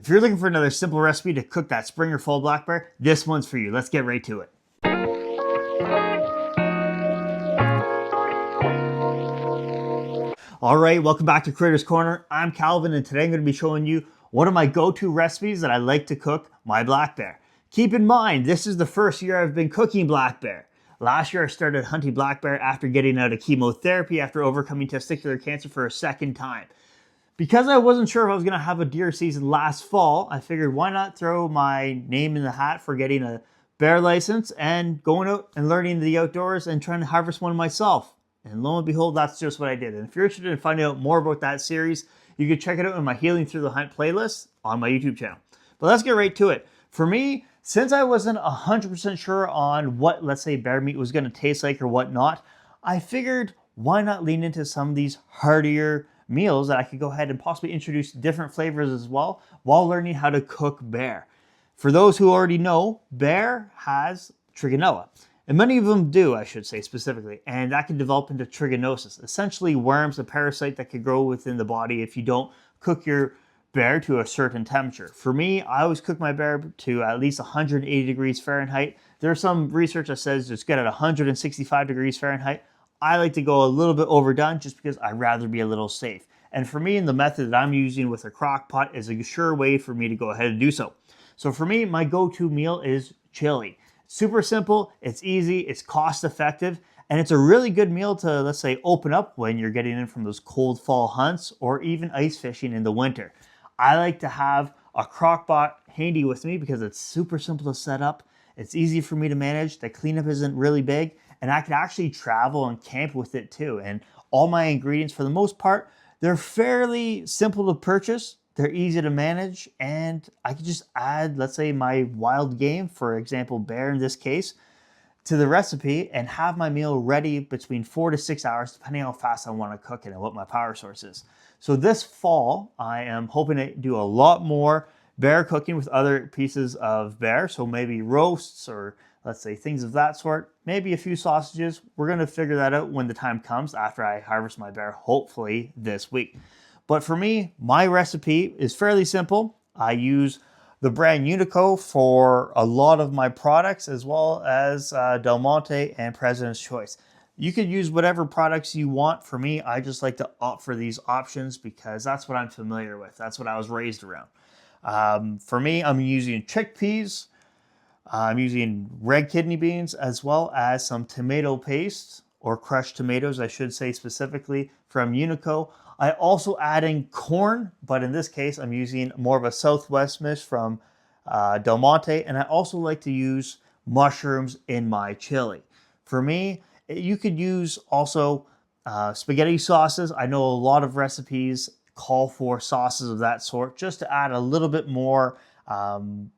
If you're looking for another simple recipe to cook that spring or fall black bear, this one's for you. Let's get right to it. All right, welcome back to Critters Corner. I'm Calvin, and today I'm going to be showing you one of my go-to recipes that I like to cook my black bear. Keep in mind, this is the first year I've been cooking black bear. Last year I started hunting black bear after getting out of chemotherapy after overcoming testicular cancer for a second time. Because I wasn't sure if I was going to have a deer season last fall, I figured why not throw my name in the hat for getting a bear license and going out and learning the outdoors and trying to harvest one myself. And lo and behold, that's just what I did. And if you're interested in finding out more about that series, you can check it out in my Healing Through the Hunt playlist on my YouTube channel. But let's get right to it. For me, since I wasn't 100% sure on what, let's say, bear meat was going to taste like or whatnot, I figured why not lean into some of these heartier meals that I could go ahead and possibly introduce different flavors as well while learning how to cook bear. For those who already know, bear has trichinella. And many of them do, I should say specifically, and that can develop into trichinosis. Essentially worms, a parasite that could grow within the body if you don't cook your bear to a certain temperature. For me, I always cook my bear to at least 180 degrees Fahrenheit. There's some research that says just get at 165 degrees Fahrenheit. I like to go a little bit overdone just because I'd rather be a little safe. And for me, the method that I'm using with a crock pot is a sure way for me to go ahead and do so. So for me, my go-to meal is chili. Super simple, it's easy, it's cost effective, and it's a really good meal to, let's say, open up when you're getting in from those cold fall hunts or even ice fishing in the winter. I like to have a crock pot handy with me because it's super simple to set up. It's easy for me to manage. The cleanup isn't really big, and I can actually travel and camp with it too. And all my ingredients, for the most part, they're fairly simple to purchase. They're easy to manage, and I can just add, let's say, my wild game, for example, bear in this case, to the recipe and have my meal ready between 4 to 6 hours, depending on how fast I want to cook it and what my power source is. So this fall, I am hoping to do a lot more bear cooking with other pieces of bear. So maybe roasts or, let's say, things of that sort. Maybe a few sausages. We're going to figure that out when the time comes after I harvest my bear, hopefully this week. But for me, my recipe is fairly simple. I use the brand Unico for a lot of my products, as well as Del Monte and President's Choice. You could use whatever products you want. For me, I just like to opt for these options because that's what I'm familiar with. That's what I was raised around. For me, I'm using chickpeas. I'm using red kidney beans, as well as some tomato paste, or crushed tomatoes, I should say specifically, from Unico. I also adding corn, but in this case, I'm using more of a Southwest mix from Del Monte, and I also like to use mushrooms in my chili. For me, you could use also spaghetti sauces. I know a lot of recipes call for sauces of that sort just to add a little bit more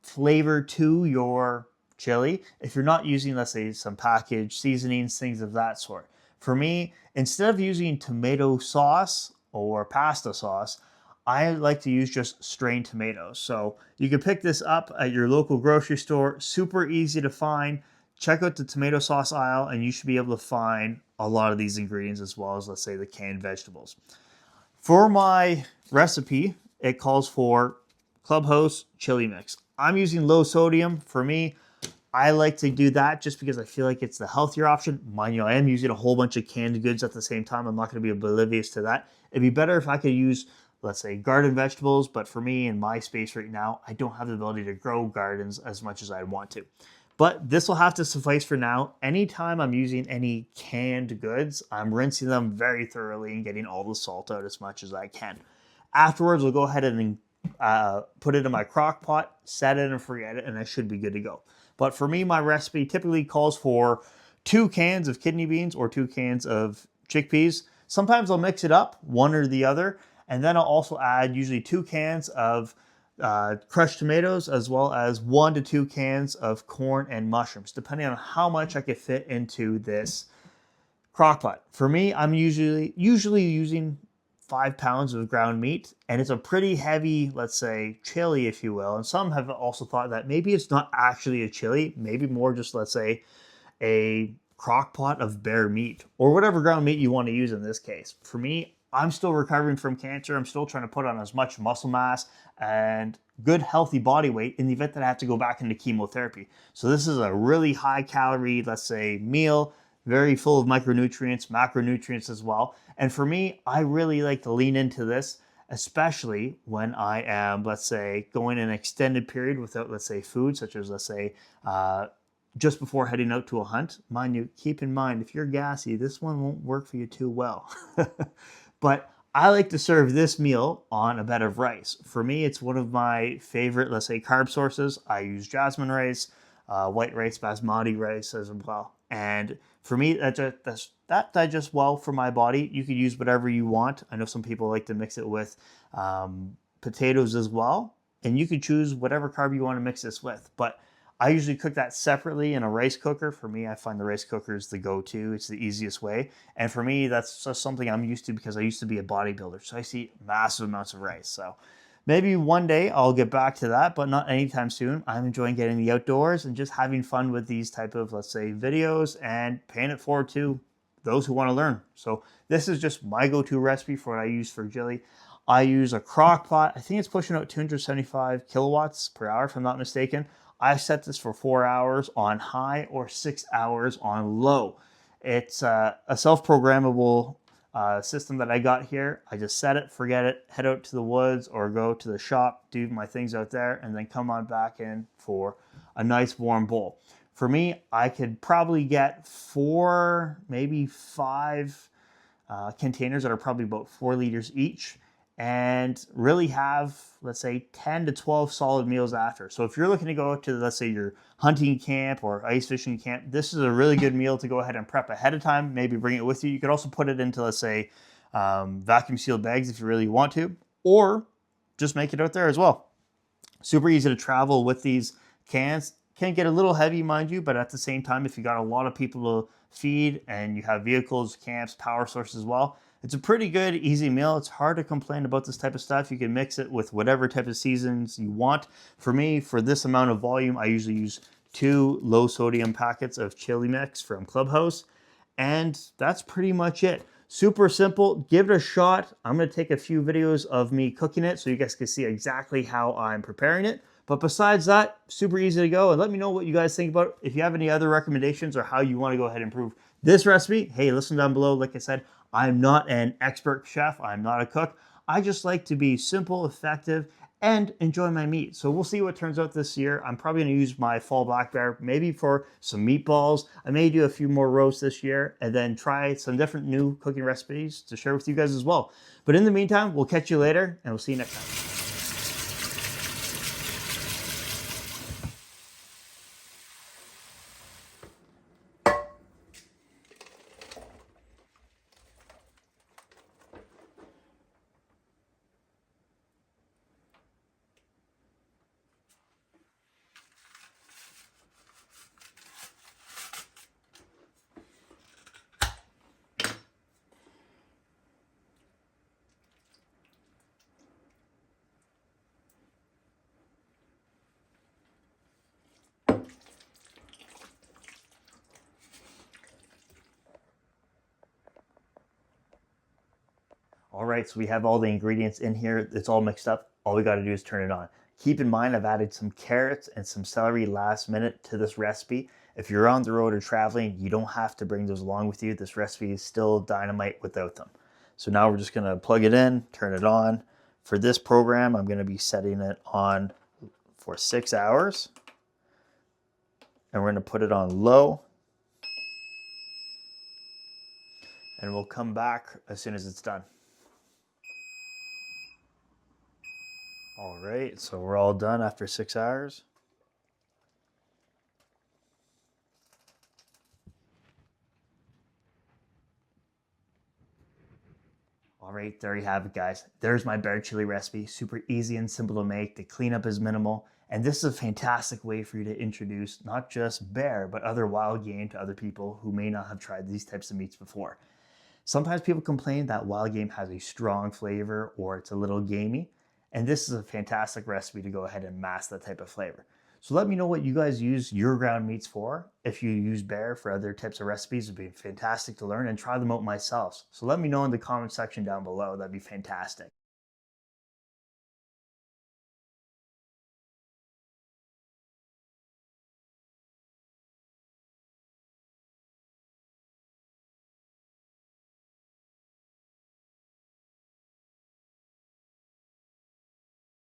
flavor to your chili if you're not using, let's say, some packaged seasonings, things of that sort. For me, instead of using tomato sauce or pasta sauce, I like to use just strained tomatoes. So you can pick this up at your local grocery store, super easy to find. Check out the tomato sauce aisle and you should be able to find a lot of these ingredients, as well as, let's say, the canned vegetables. For my recipe, it calls for Clubhouse chili mix. I'm using low sodium. For me, I like to do that just because I feel like it's the healthier option. Mind you, I am using a whole bunch of canned goods at the same time. I'm not going to be oblivious to that. It'd be better if I could use, let's say, garden vegetables, but for me, in my space right now, I don't have the ability to grow gardens as much as I want to. But this will have to suffice for now. Anytime I'm using any canned goods, I'm rinsing them very thoroughly and getting all the salt out as much as I can. Afterwards, we'll go ahead and put it in my crock pot, set it and forget it, and I should be good to go. But for me, my recipe typically calls for 2 cans of kidney beans or 2 cans of chickpeas. Sometimes I'll mix it up, one or the other, and then I'll also add usually 2 cans of crushed tomatoes, as well as 1 to 2 cans of corn and mushrooms, depending on how much I could fit into this crock pot. For me, I'm usually using 5 pounds of ground meat, and it's a pretty heavy, let's say, chili, if you will. And some have also thought that maybe it's not actually a chili, maybe more just, let's say, a crock pot of bear meat or whatever ground meat you want to use in this case. For me, I'm still recovering from cancer. I'm still trying to put on as much muscle mass and good healthy body weight in the event that I have to go back into chemotherapy. So this is a really high calorie, let's say, meal, very full of micronutrients, macronutrients as well. And for me, I really like to lean into this, especially when I am, let's say, going an extended period without, let's say, food, such as, let's say, just before heading out to a hunt. Mind you, keep in mind, if you're gassy, this one won't work for you too well. But I like to serve this meal on a bed of rice. For me, it's one of my favorite, let's say, carb sources. I use jasmine rice, white rice, basmati rice as well. And for me, that digests well for my body. You could use whatever you want. I know some people like to mix it with potatoes as well. And you could choose whatever carb you want to mix this with. But I usually cook that separately in a rice cooker. For me, I find the rice cooker is the go-to. It's the easiest way. And for me, that's just something I'm used to because I used to be a bodybuilder. So I see massive amounts of rice. So maybe one day I'll get back to that, but not anytime soon. I'm enjoying getting the outdoors and just having fun with these type of, let's say, videos and paying it forward to those who want to learn. So this is just my go-to recipe for what I use for chili. I use a crock pot. I think it's pushing out 275 kilowatts per hour, if I'm not mistaken. I set this for 4 hours on high or 6 hours on low. It's a self-programmable system that I got here. I just set it, forget it, head out to the woods or go to the shop, do my things out there, and then come on back in for a nice warm bowl. For me, I could probably get 4, maybe 5 containers that are probably about 4 liters each, and really have, let's say, 10 to 12 solid meals after. So if you're looking to go to, let's say, your hunting camp or ice fishing camp, this is a really good meal to go ahead and prep ahead of time. Maybe bring it with you. You could also put it into, let's say, vacuum sealed bags if you really want to, or just make it out there as well. Super easy to travel with these cans. Can get a little heavy, mind you, but at the same time, if you got a lot of people to feed and you have vehicles, camps, power sources as well, it's a pretty good, easy meal. It's hard to complain about this type of stuff. You can mix it with whatever type of seasons you want. For me, for this amount of volume, I usually use 2 low sodium packets of chili mix from Clubhouse. And that's pretty much it. Super simple. Give it a shot. I'm going to take a few videos of me cooking it so you guys can see exactly how I'm preparing it. But besides that, super easy to go. And let me know what you guys think about it. If you have any other recommendations or how you want to go ahead and improve this recipe, hey, listen down below. Like I said, I'm not an expert chef. I'm not a cook. I just like to be simple, effective, and enjoy my meat. So we'll see what turns out this year. I'm probably gonna use my fall black bear maybe for some meatballs. I may do a few more roasts this year and then try some different new cooking recipes to share with you guys as well. But in the meantime, we'll catch you later and we'll see you next time. All right, so we have all the ingredients in here. It's all mixed up. All we got to do is turn it on. Keep in mind, I've added some carrots and some celery last minute to this recipe. If you're on the road or traveling, you don't have to bring those along with you. This recipe is still dynamite without them. So now we're just gonna plug it in, turn it on. For this program, I'm gonna be setting it on for 6 hours. And we're gonna put it on low. And we'll come back as soon as it's done. All right, so we're all done after 6 hours. All right, there you have it, guys. There's my bear chili recipe. Super easy and simple to make. The cleanup is minimal. And this is a fantastic way for you to introduce not just bear, but other wild game to other people who may not have tried these types of meats before. Sometimes people complain that wild game has a strong flavor or it's a little gamey. And this is a fantastic recipe to go ahead and mask that type of flavor. So let me know what you guys use your ground meats for. If you use bear for other types of recipes, it'd be fantastic to learn and try them out myself. So let me know in the comment section down below. That'd be fantastic.